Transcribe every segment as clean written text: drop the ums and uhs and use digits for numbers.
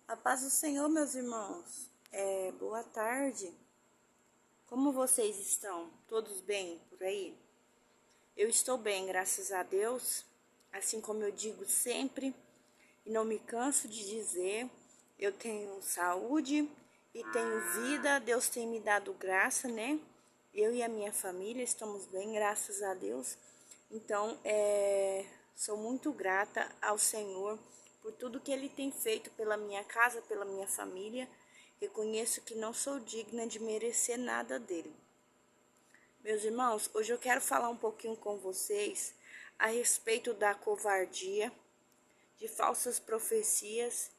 A paz do Senhor, meus irmãos. Boa tarde. Como vocês estão? Todos bem por aí? Eu estou bem, graças a Deus. Assim como eu digo sempre, e não me canso de dizer, eu tenho saúde e tenho vida. Deus tem me dado graça, né? Eu e a minha família estamos bem, graças a Deus. Então, sou muito grata ao Senhor por tudo que Ele tem feito pela minha casa, pela minha família. Reconheço que não sou digna de merecer nada dele. Meus irmãos, hoje eu quero falar um pouquinho com vocês a respeito da covardia, de falsas profecias,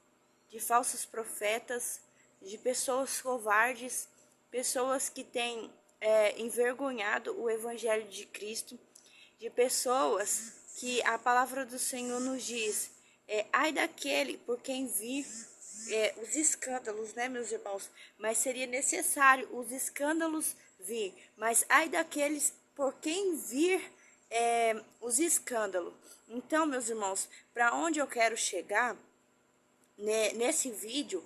de falsos profetas, de pessoas covardes, pessoas que têm envergonhado o Evangelho de Cristo, de pessoas que a palavra do Senhor nos diz, ai daquele por quem vir os escândalos, né, meus irmãos? Mas seria necessário os escândalos vir, mas ai daqueles por quem vir os escândalos. Então, meus irmãos, para onde eu quero chegar nesse vídeo,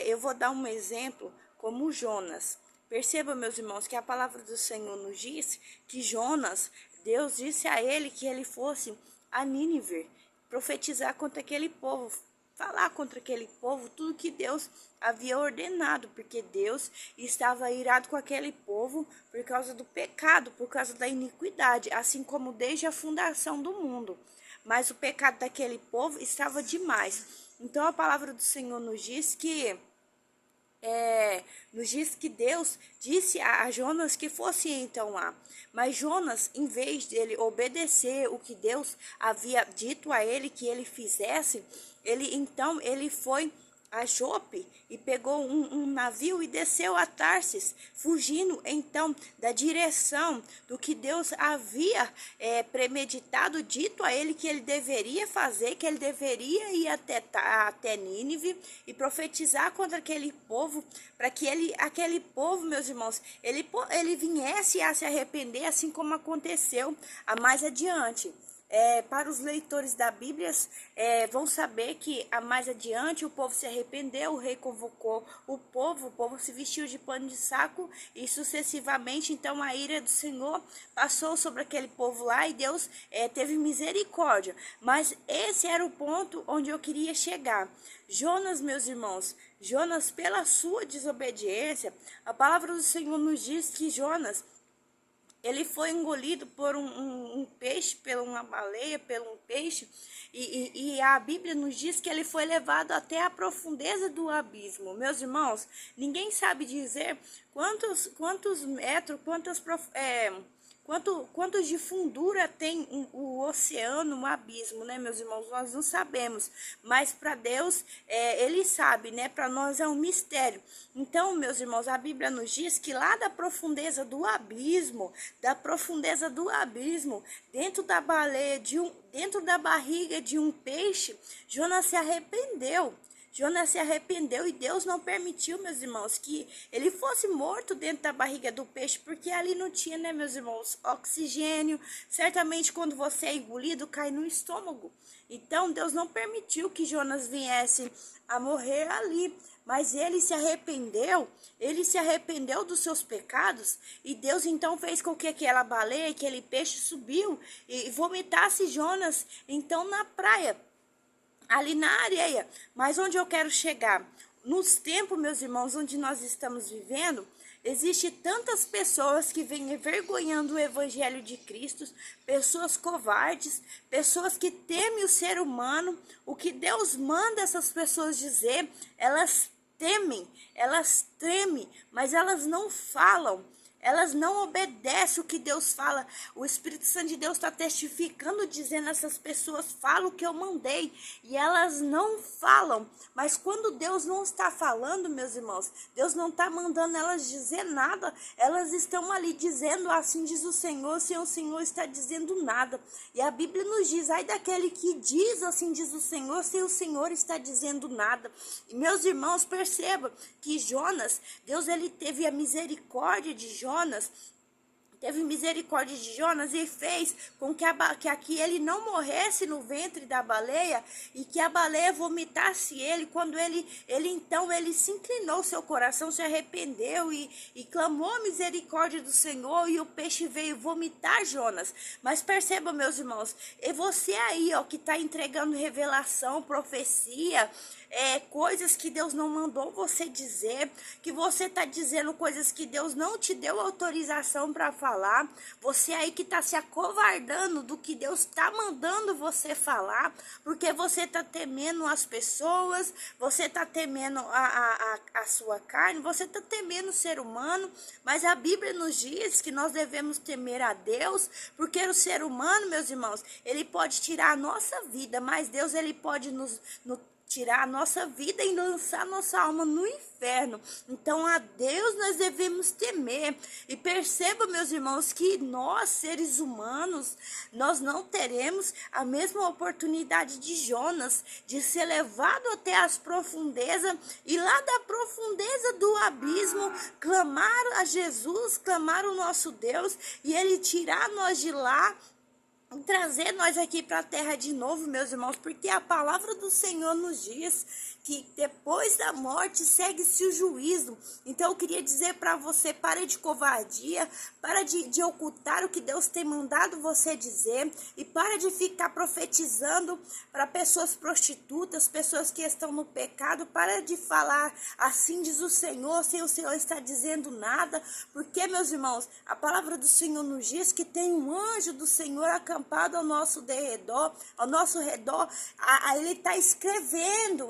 eu vou dar um exemplo como Jonas. Perceba, meus irmãos, que a palavra do Senhor nos diz que Jonas, Deus disse a ele que ele fosse a Nínive, profetizar contra aquele povo, falar contra aquele povo tudo que Deus havia ordenado, porque Deus estava irado com aquele povo por causa do pecado, por causa da iniquidade, assim como desde a fundação do mundo. Mas o pecado daquele povo estava demais. Então a palavra do Senhor nos diz que Deus disse a Jonas que fosse então lá. Mas Jonas, em vez dele obedecer o que Deus havia dito a ele que ele fizesse, ele foi a Jope e pegou um navio e desceu a Tarsis, fugindo então da direção do que Deus havia premeditado, dito a ele que ele deveria fazer, que ele deveria ir até Nínive e profetizar contra aquele povo, para que aquele povo, meus irmãos, ele viesse a se arrepender, assim como aconteceu mais adiante. Para os leitores da Bíblia, vão saber que mais adiante o povo se arrependeu, o rei convocou o povo se vestiu de pano de saco e sucessivamente, então a ira do Senhor passou sobre aquele povo lá e Deus teve misericórdia. Mas esse era o ponto onde eu queria chegar. Jonas, meus irmãos, Jonas, pela sua desobediência, a palavra do Senhor nos diz que Jonas, ele foi engolido por um peixe, por uma baleia, por um peixe, e a Bíblia nos diz que ele foi levado até a profundeza do abismo. Meus irmãos, ninguém sabe dizer quantos metros, quantos de fundura tem o oceano, o abismo, né, meus irmãos? Nós não sabemos, mas para Deus, Ele sabe, né? Para nós é um mistério. Então, meus irmãos, a Bíblia nos diz que lá da profundeza do abismo, dentro da baleia, dentro da barriga de um peixe, Jonas se arrependeu. Jonas se arrependeu e Deus não permitiu, meus irmãos, que ele fosse morto dentro da barriga do peixe, porque ali não tinha, né, meus irmãos, oxigênio. Certamente quando você é engolido, cai no estômago. Então Deus não permitiu que Jonas viesse a morrer ali. Mas ele se arrependeu dos seus pecados, e Deus então fez com que aquela baleia, aquele peixe subiu e vomitasse Jonas então na praia, ali na areia. Mas onde eu quero chegar? Nos tempos, meus irmãos, onde nós estamos vivendo, existe tantas pessoas que vêm envergonhando o Evangelho de Cristo, pessoas covardes, pessoas que temem o ser humano. O que Deus manda essas pessoas dizer, elas tremem, mas elas não falam. Elas não obedecem o que Deus fala. O Espírito Santo de Deus está testificando, dizendo: essas pessoas falam o que eu mandei, e elas não falam. Mas quando Deus não está falando, meus irmãos, Deus não está mandando elas dizer nada, elas estão ali dizendo: assim diz o Senhor, sem o Senhor está dizendo nada. E a Bíblia nos diz: ai daquele que diz assim diz o Senhor, sem o Senhor está dizendo nada. E meus irmãos, percebam que Jonas, Deus ele teve a misericórdia de Jonas, teve misericórdia de Jonas e fez com que ele não morresse no ventre da baleia e que a baleia vomitasse ele. Quando ele se inclinou, seu coração se arrependeu e clamou a misericórdia do Senhor, e o peixe veio vomitar Jonas. Mas perceba, meus irmãos, é você aí, ó, que está entregando revelação, profecia, coisas que Deus não mandou você dizer, que você está dizendo coisas que Deus não te deu autorização para falar, você aí que está se acovardando do que Deus está mandando você falar, porque você está temendo as pessoas, você está temendo a sua carne, você está temendo o ser humano, mas a Bíblia nos diz que nós devemos temer a Deus, porque o ser humano, meus irmãos, ele pode tirar a nossa vida, mas Deus, ele pode nos tirar a nossa vida e lançar nossa alma no inferno. Então a Deus nós devemos temer. E perceba, meus irmãos, que nós, seres humanos, nós não teremos a mesma oportunidade de Jonas, de ser levado até as profundezas, e lá da profundeza do abismo clamar a Jesus, clamar o nosso Deus, e ele tirar nós de lá, trazer nós aqui para a terra de novo, meus irmãos, porque a palavra do Senhor nos diz que depois da morte segue-se o juízo. Então eu queria dizer para você, pare de covardia, para de ocultar o que Deus tem mandado você dizer, e para de ficar profetizando para pessoas prostitutas, pessoas que estão no pecado. Para de falar assim diz o Senhor, sem o Senhor estar dizendo nada, porque, meus irmãos, a palavra do Senhor nos diz que tem um anjo do Senhor acampado ao nosso redor, ele está escrevendo,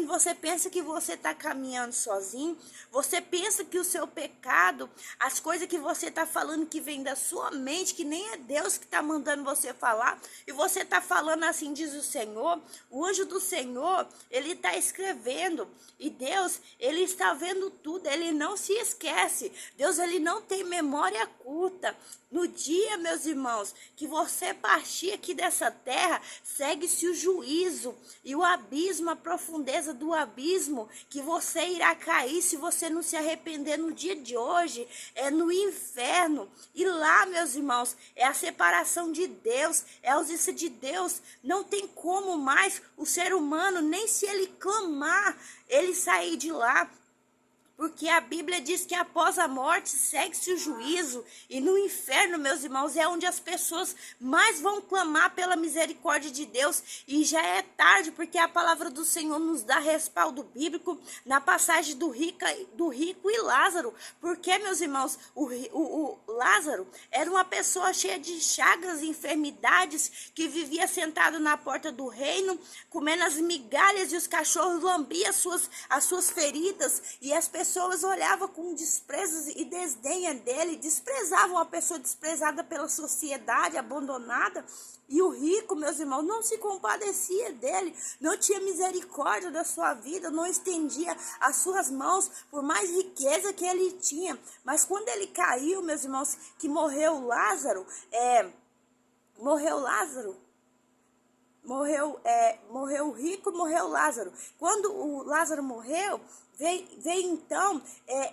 você pensa que você está caminhando sozinho, você pensa que o seu pecado, as coisas que você está falando que vem da sua mente, que nem é Deus que está mandando você falar, e você está falando assim diz o Senhor. O anjo do Senhor, ele está escrevendo, e Deus, ele está vendo tudo, ele não se esquece. Deus, ele não tem memória curta. No dia, meus irmãos, que você partir aqui dessa terra, segue-se o juízo e o abismo, a profundeza do abismo que você irá cair se você não se arrepender no dia de hoje, é no inferno. E lá, meus irmãos, é a separação de Deus, é a ausência de Deus. Não tem como mais o ser humano, nem se ele clamar, ele sair de lá. Porque a Bíblia diz que após a morte segue-se o juízo, e no inferno, meus irmãos, é onde as pessoas mais vão clamar pela misericórdia de Deus, e já é tarde, porque a palavra do Senhor nos dá respaldo bíblico na passagem do rico e Lázaro. Porque, meus irmãos, o Lázaro era uma pessoa cheia de chagas e enfermidades, que vivia sentado na porta do reino, comendo as migalhas, e os cachorros lambiam as suas feridas, e as pessoas olhavam com desprezo e desdenha dele, desprezavam a pessoa desprezada pela sociedade, abandonada. E o rico, meus irmãos, não se compadecia dele, não tinha misericórdia da sua vida, não estendia as suas mãos por mais riqueza que ele tinha. Mas quando ele caiu, meus irmãos, que morreu Lázaro, morreu o rico, morreu Lázaro. Quando o Lázaro morreu, veio então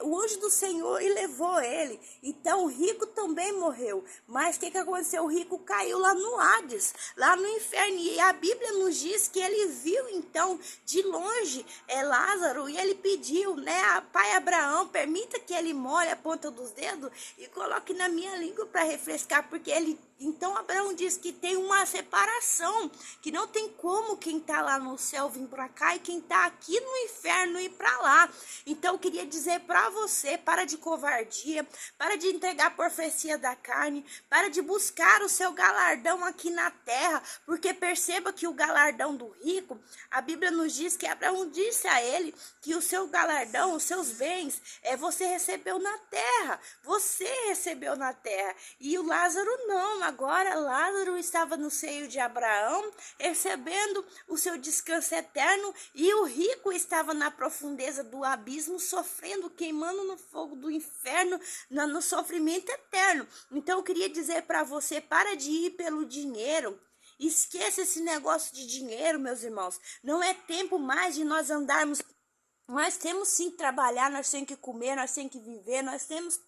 o anjo do Senhor e levou ele. Então o rico também morreu. Mas o que aconteceu? O rico caiu lá no Hades, lá no inferno. E a Bíblia nos diz que ele viu então de longe Lázaro, e ele pediu, né, pai Abraão, permita que ele molhe a ponta dos dedos e coloque na minha língua para refrescar, porque ele... Então Abraão diz que tem uma separação, que não tem como quem está lá no céu vir para cá e quem está aqui no inferno ir para lá. Então eu queria dizer para você, para de covardia, para de entregar a profecia da carne, para de buscar o seu galardão aqui na terra, porque perceba que o galardão do rico, a Bíblia nos diz que Abraão disse a ele que o seu galardão, os seus bens, você recebeu na terra, você recebeu na terra, e o Lázaro não. Agora Lázaro estava no seio de Abraão, recebendo o seu descanso eterno, e o rico estava na profundeza do abismo, sofrendo, queimando no fogo do inferno, no sofrimento eterno. Então eu queria dizer para você, para de ir pelo dinheiro. Esqueça esse negócio de dinheiro, meus irmãos. Não é tempo mais de nós andarmos Nós temos sim que trabalhar, nós temos que comer, nós temos que viver, nós temos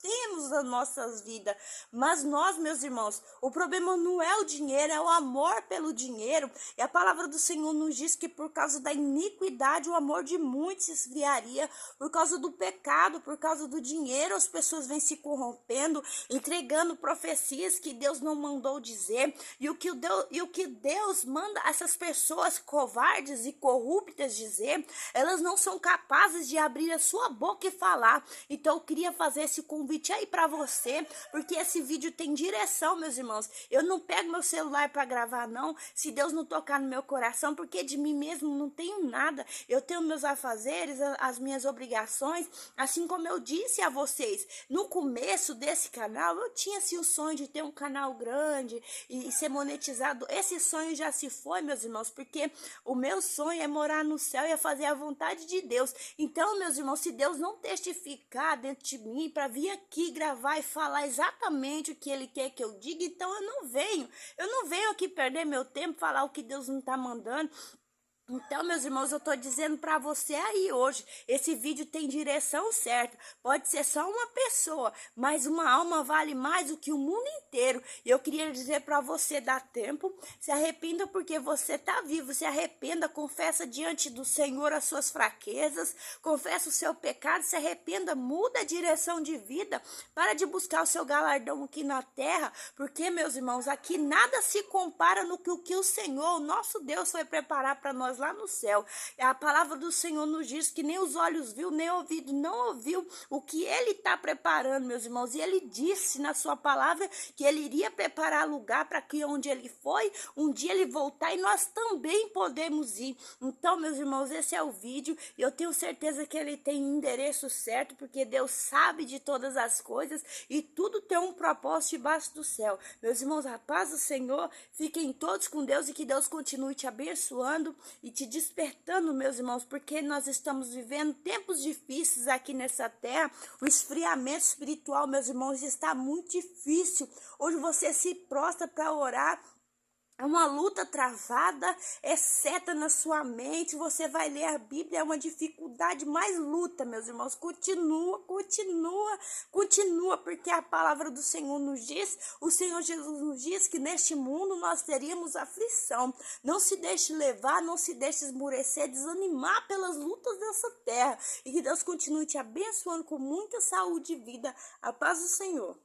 as nossas vidas. Mas nós, meus irmãos, o problema não é o dinheiro, é o amor pelo dinheiro. E a palavra do Senhor nos diz que por causa da iniquidade o amor de muitos se esfriaria. Por causa do pecado, por causa do dinheiro, as pessoas vêm se corrompendo, entregando profecias que Deus não mandou dizer. E o que Deus manda essas pessoas covardes e corruptas dizer, elas não são capazes de abrir a sua boca e falar. Então eu queria fazer esse convite aí para você, porque esse vídeo tem direção, meus irmãos. Eu não pego meu celular para gravar não, se Deus não tocar no meu coração, porque de mim mesmo não tenho nada. Eu tenho meus afazeres, as minhas obrigações, assim como eu disse a vocês, no começo desse canal, eu tinha assim o sonho de ter um canal grande e ser monetizado. Esse sonho já se foi, meus irmãos, porque o meu sonho é morar no céu e é fazer a vontade de Deus. Então, meus irmãos, se Deus não testificar dentro de mim para vir aqui gravar e falar exatamente o que Ele quer que eu diga, então eu não venho. Eu não venho aqui perder meu tempo, falar o que Deus não está mandando. Então, meus irmãos, eu tô dizendo para você aí hoje, esse vídeo tem direção certa. Pode ser só uma pessoa, mas uma alma vale mais do que o mundo inteiro. E eu queria dizer para você, dá tempo, se arrependa porque você tá vivo, se arrependa, confessa diante do Senhor as suas fraquezas, confessa o seu pecado, se arrependa, muda a direção de vida, para de buscar o seu galardão aqui na terra, porque, meus irmãos, aqui nada se compara no que o Senhor, o nosso Deus, foi preparar para nós lá no céu. A palavra do Senhor nos diz que nem os olhos viu, nem o ouvido não ouviu o que Ele está preparando, meus irmãos. E Ele disse na sua palavra que Ele iria preparar lugar para que onde Ele foi, um dia Ele voltar e nós também podemos ir. Então, meus irmãos, esse é o vídeo. E eu tenho certeza que ele tem endereço certo, porque Deus sabe de todas as coisas e tudo tem um propósito debaixo do céu. Meus irmãos, a paz do Senhor, fiquem todos com Deus e que Deus continue te abençoando e te despertando, meus irmãos, porque nós estamos vivendo tempos difíceis aqui nessa terra. O esfriamento espiritual, meus irmãos, está muito difícil. Hoje você se prostra para orar, é uma luta travada, é seta na sua mente, você vai ler a Bíblia, é uma dificuldade, mais luta, meus irmãos, continua, porque a palavra do Senhor nos diz, o Senhor Jesus nos diz que neste mundo nós teríamos aflição. Não se deixe levar, não se deixe esmurecer, desanimar pelas lutas dessa terra, e que Deus continue te abençoando com muita saúde e vida. A paz do Senhor.